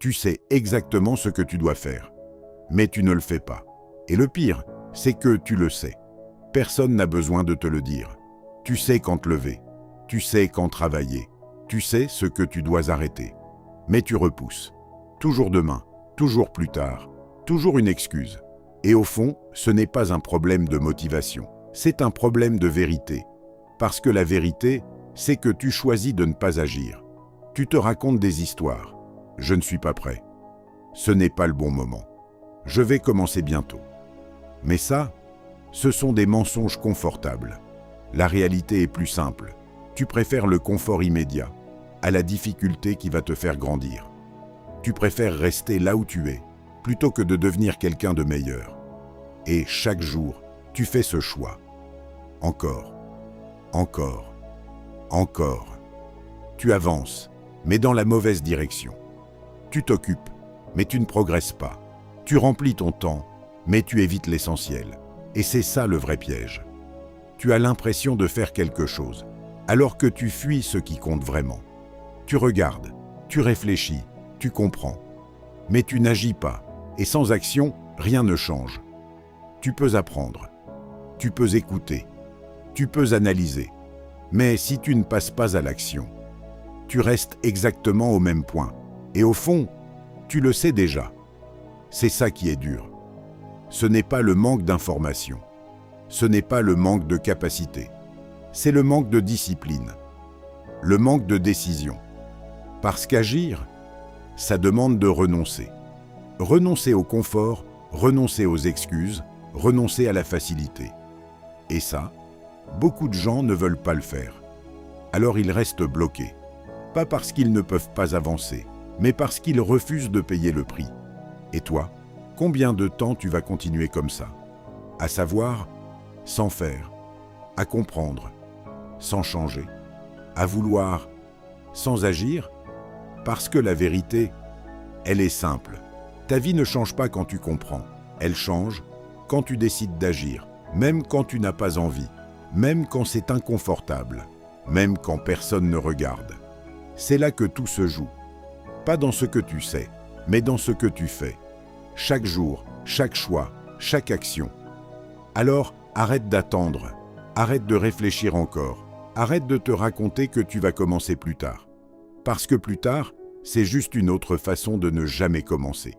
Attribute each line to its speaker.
Speaker 1: Tu sais exactement ce que tu dois faire. Mais tu ne le fais pas. Et le pire, c'est que tu le sais. Personne n'a besoin de te le dire. Tu sais quand te lever. Tu sais quand travailler. Tu sais ce que tu dois arrêter. Mais tu repousses. Toujours demain, toujours plus tard, toujours une excuse. Et au fond, ce n'est pas un problème de motivation. C'est un problème de vérité. Parce que la vérité, c'est que tu choisis de ne pas agir. Tu te racontes des histoires. Je ne suis pas prêt. Ce n'est pas le bon moment. Je vais commencer bientôt. Mais ça, ce sont des mensonges confortables. La réalité est plus simple. Tu préfères le confort immédiat à la difficulté qui va te faire grandir. Tu préfères rester là où tu es, plutôt que de devenir quelqu'un de meilleur. Et chaque jour, tu fais ce choix. Encore, encore, encore. Tu avances, mais dans la mauvaise direction. Tu t'occupes, mais tu ne progresses pas. Tu remplis ton temps, mais tu évites l'essentiel. Et c'est ça le vrai piège. Tu as l'impression de faire quelque chose, alors que tu fuis ce qui compte vraiment. Tu regardes, tu réfléchis, tu comprends. Mais tu n'agis pas, et sans action, rien ne change. Tu peux apprendre, tu peux écouter, tu peux analyser. Mais si tu ne passes pas à l'action, tu restes exactement au même point. Et au fond, tu le sais déjà. C'est ça qui est dur. Ce n'est pas le manque d'information. Ce n'est pas le manque de capacité. C'est le manque de discipline. Le manque de décision. Parce qu'agir, ça demande de renoncer. Renoncer au confort, renoncer aux excuses, renoncer à la facilité. Et ça, beaucoup de gens ne veulent pas le faire. Alors ils restent bloqués. Pas parce qu'ils ne peuvent pas avancer, mais parce qu'ils refusent de payer le prix. Et toi, combien de temps tu vas continuer comme ça? À savoir, sans faire, à comprendre, sans changer, à vouloir, sans agir? Parce que la vérité, elle est simple. Ta vie ne change pas quand tu comprends. Elle change quand tu décides d'agir, même quand tu n'as pas envie, même quand c'est inconfortable, même quand personne ne regarde. C'est là que tout se joue. Pas dans ce que tu sais, mais dans ce que tu fais. Chaque jour, chaque choix, chaque action. Alors, arrête d'attendre, arrête de réfléchir encore, arrête de te raconter que tu vas commencer plus tard. Parce que plus tard, c'est juste une autre façon de ne jamais commencer.